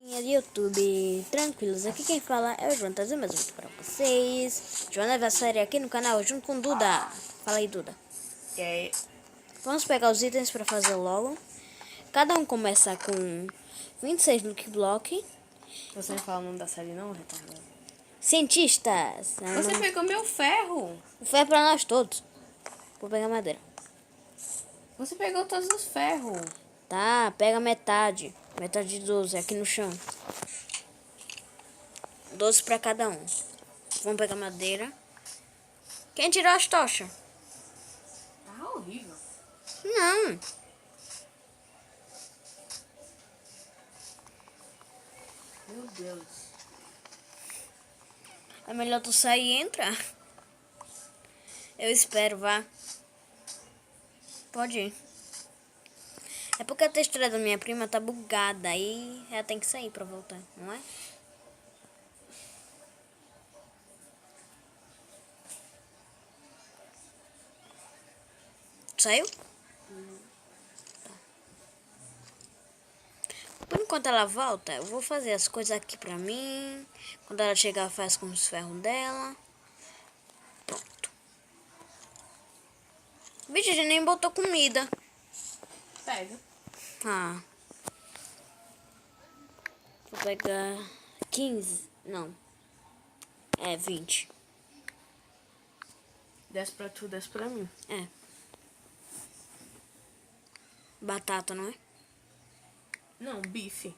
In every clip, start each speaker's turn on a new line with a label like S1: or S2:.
S1: De YouTube, tranquilos, aqui quem fala é o João, trazendo mais um vídeo pra vocês. João Aniversário aqui no canal, junto com Duda. Fala aí, Duda.
S2: E aí?
S1: Vamos pegar os itens pra fazer logo. Cada um começa com 26 Lucky Block.
S2: Você não fala o nome da série não, retardado?
S1: Cientistas.
S2: Você pegou meu ferro.
S1: O ferro é pra nós todos. Vou pegar madeira.
S2: Você pegou todos os ferros.
S1: Tá, pega metade. Metade de 12 aqui no chão. 12 pra cada um. Vamos pegar madeira. Quem tirou as tochas?
S2: Tá horrível.
S1: Não.
S2: Meu Deus.
S1: É melhor tu sair e entrar. Eu espero, vá. Pode ir. É porque a textura da minha prima tá bugada. Aí ela tem que sair pra voltar, não é? Saiu? Tá. Por enquanto ela volta, eu vou fazer as coisas aqui pra mim. Quando ela chegar, faz com os ferros dela. Pronto. Bicho, a gente nem botou comida.
S2: Pega.
S1: Ah. Vou pegar 15. Não. É 20.
S2: Desce pra tu, desce pra mim.
S1: É. Batata, não é?
S2: Não, bife.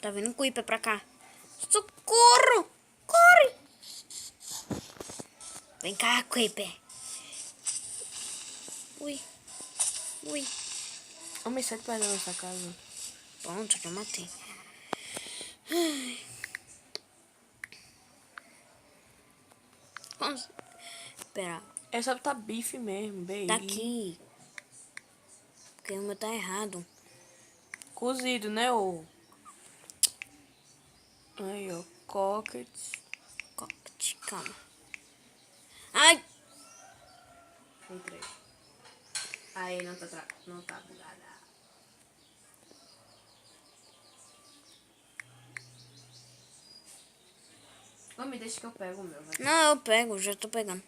S1: Tá vindo um Kuiper pra cá. Socorro! Corre! Vem cá, Kuiper. Ui. Ui.
S2: Homem, sai de perto da nossa casa.
S1: Pronto, já matei. Ai. Vamos. Pera.
S2: É só botar bife mesmo, bem.
S1: Tá aqui. Porque o meu tá errado.
S2: Cozido, né, ô? Aí, ó. Cockets.
S1: Cocktail, calma. Ai!
S2: Entrei. Aí, não tá bugada. Homem, deixa que eu pego o meu, vai.
S1: Não, eu pego, já tô pegando.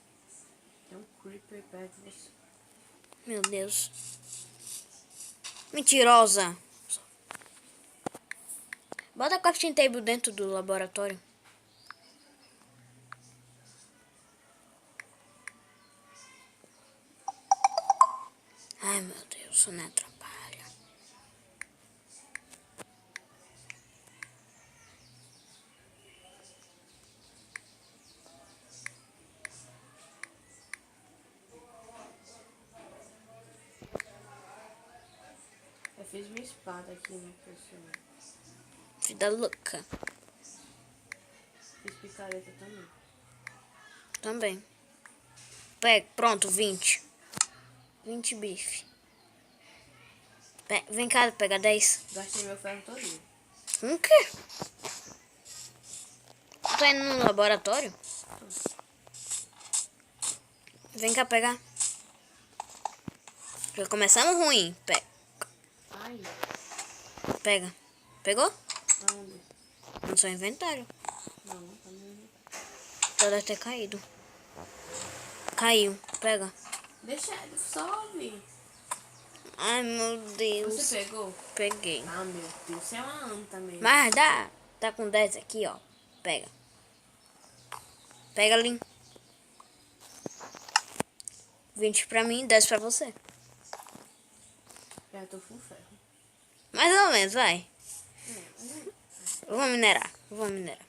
S2: Tem um creeper perto de você.
S1: Meu Deus. Mentirosa. Bota a crafting table dentro do laboratório. Ai, meu Deus, isso não atrapalha.
S2: Eu fiz minha espada aqui no pessoal.
S1: Vida louca.
S2: Fiz picareta também.
S1: Também. Pega, pronto, 20. 20 bife. Vem cá, pega 10.
S2: Gastei meu ferro todinho.
S1: O quê? Tu tá indo no laboratório? Vem cá pegar. Já começamos ruim.
S2: Ai,
S1: Pega. Pegou?
S2: onde?
S1: No seu inventário.
S2: Não, tá não.
S1: Já deve ter caído. Caiu. Pega.
S2: Deixa, sobe.
S1: Ai, meu Deus.
S2: Você pegou?
S1: Peguei.
S2: Ah, meu Deus, você é uma anta mesmo.
S1: Mas dá. Tá com 10 aqui, ó. Pega. Pega ali. 20 pra mim, 10 pra você.
S2: Já tô com ferro.
S1: Mais ou menos, vai. Eu vou minerar. Eu vou minerar.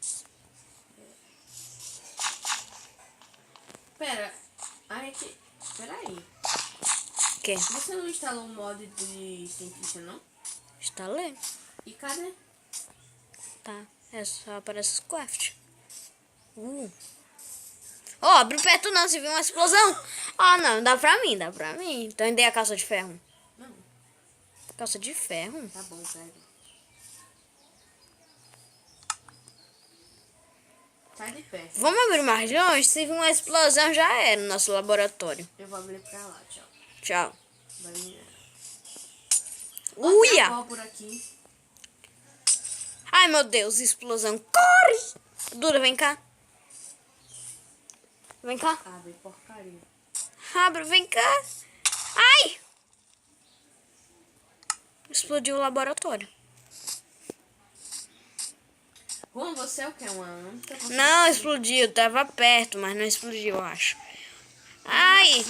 S2: Pera, a gente... Peraí.
S1: O quê?
S2: Você não instalou um mod de cientista, não?
S1: Instalei.
S2: E cadê?
S1: Tá. É só aparece os craft. Ó, abre perto não, se viu uma explosão. Ah, não, dá pra mim, dá pra mim. Então eu dei a calça de ferro.
S2: Não.
S1: Calça de ferro?
S2: Tá bom, pega. Sai de perto.
S1: Vamos abrir mais longe? Se vir uma explosão, já era no nosso laboratório.
S2: Eu vou abrir pra lá, tchau.
S1: Tchau.
S2: Vai minerar.
S1: Uia!
S2: Abóbora aqui.
S1: Ai, meu Deus, explosão. Corre! Duda, vem cá. Vem cá.
S2: Abre, porcaria.
S1: Abre, vem cá. Ai! Explodiu o laboratório.
S2: Juan, você é o quê? Uma anta?
S1: Não, explodiu. Tava perto, mas não explodiu, eu acho. Ai,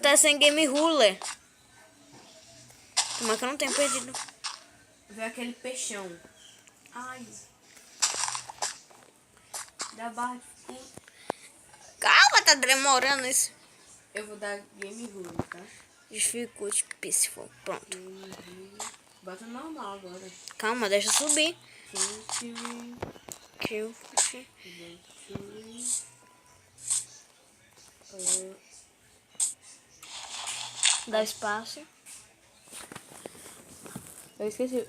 S1: tá sem game ruler. Como é que eu não tenho perdido?
S2: Vê aquele peixão. Ai. Dá barra de...
S1: Calma, tá demorando isso.
S2: Eu vou dar game rule, tá?
S1: Dificulte peaceful. Pronto.
S2: Game rule. Bota normal agora.
S1: Calma, deixa eu subir.
S2: Century.
S1: Kill.
S2: Century.
S1: Dá espaço.
S2: Eu esqueci.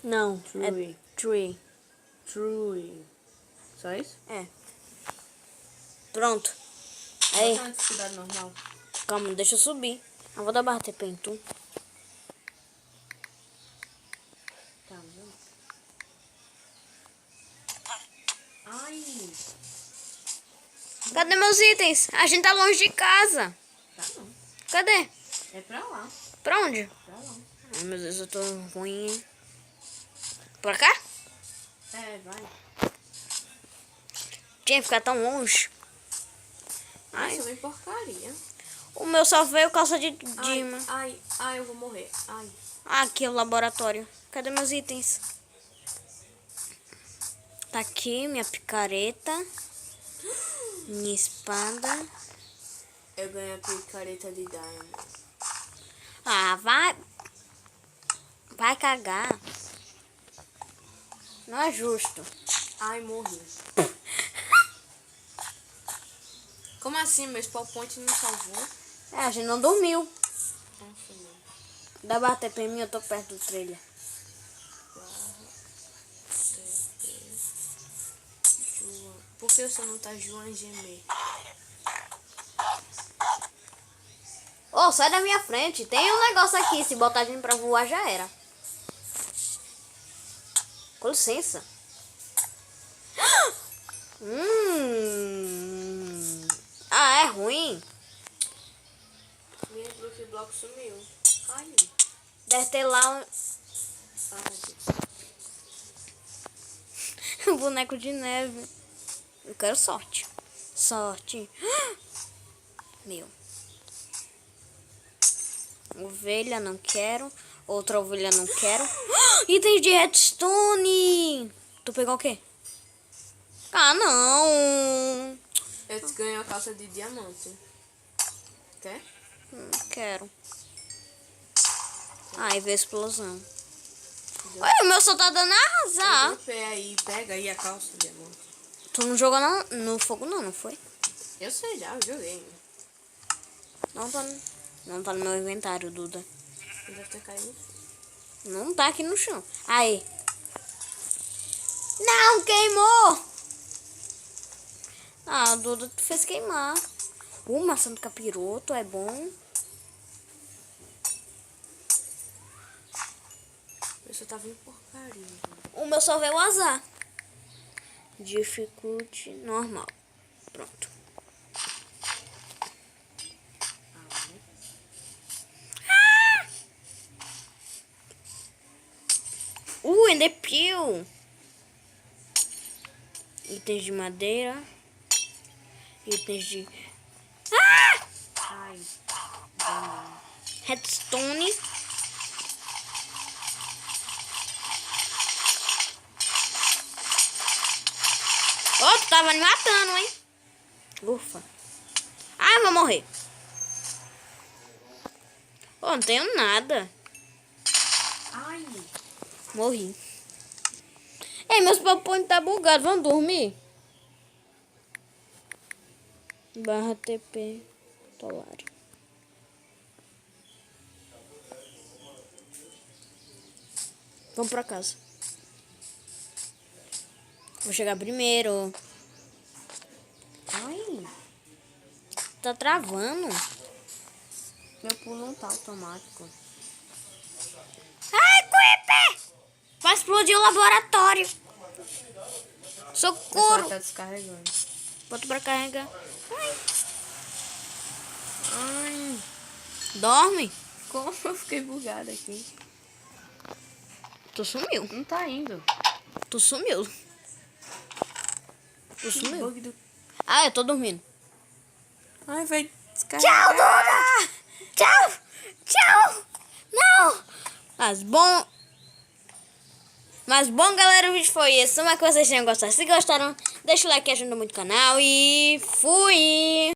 S1: Não,
S2: True.
S1: é tree.
S2: True. Só isso?
S1: É. Pronto. Aí,
S2: Bota uma dificuldade normal.
S1: calma, deixa eu subir. Eu vou dar barra TP em tu.
S2: Tá, vamos. Ai.
S1: Cadê meus itens? A gente tá longe de casa.
S2: Tá não.
S1: Cadê?
S2: É pra lá.
S1: Pra onde?
S2: Pra lá.
S1: Ai, meu Deus, eu tô ruim, hein? Pra cá?
S2: É, vai.
S1: Tinha que ficar tão longe.
S2: Ai,
S1: Ai,
S2: só vem porcaria.
S1: o meu só veio calça de
S2: Ai,
S1: Dima.
S2: ai, eu vou morrer. Ai.
S1: Aqui é o laboratório. Cadê meus itens? Tá aqui minha picareta. Minha espada.
S2: Eu ganhei a picareta de Diamond.
S1: Ah, vai. Vai cagar. Não é justo.
S2: Ai, morri. Como assim? Meu spawn point não salvou?
S1: É, a gente não dormiu.
S2: Nossa, não.
S1: Dá bater pra mim, eu tô perto do trailer.
S2: João. Por que você não tá João Gemer?
S1: Ô, sai da minha frente. Tem um negócio aqui. Se botar a gente pra voar, já era. Com licença. Ah, é ruim.
S2: Minha Block Block sumiu. Ai.
S1: Deve ter lá um boneco de neve. Eu quero sorte. Sorte. Meu. Ovelha, não quero. Outra ovelha, não quero. Itens de redstone. Tu pegou o quê? Ah, não.
S2: Eu te ganhei a calça de diamante. Quer?
S1: Não quero. Ai, veio a explosão. Olha, o meu só tá dando a arrasar.
S2: Eu pé aí, pega aí a calça de diamante.
S1: Tu não jogou no fogo não, não foi?
S2: Eu sei já, eu joguei.
S1: Não tá no meu inventário, Duda.
S2: Deve ter caído.
S1: Não tá aqui no chão. Aí. Não, queimou! Ah, Duda, tu fez queimar. Maçã do capiroto é bom.
S2: Eu só tava em porcaria.
S1: O meu só veio o azar. Dificulte normal. Pronto. Enderpeel. Itens de madeira. Itens de...
S2: Ai. Bom.
S1: Redstone. Ó, tu tava me matando, hein? Ufa. Ai, eu vou morrer. Ó, não tenho nada.
S2: Ai.
S1: Morri. Ei, meus popões tá bugado. Vamos dormir? Barra TP. Tolari. Vamos pra casa. Vou chegar primeiro.
S2: Ai,
S1: Tá travando.
S2: meu pulo não tá automático.
S1: Ai, Creeper! Vai explodir o laboratório.
S2: O
S1: Socorro.
S2: pessoal tá descarregando.
S1: Bota pra carregar. Ai. Dorme.
S2: Como eu fiquei bugada aqui?
S1: Tu sumiu.
S2: Não tá indo.
S1: Tu sumiu. Tu
S2: Que
S1: sumiu.
S2: bug do...
S1: Ah, eu tô dormindo.
S2: Ai, vai descarregar.
S1: Tchau, Duda! Tchau! Tchau! Não! Mas bom, galera, o vídeo foi esse. Como é que vocês tenham gostado? Se gostaram, deixa o like que ajuda muito o canal. E fui!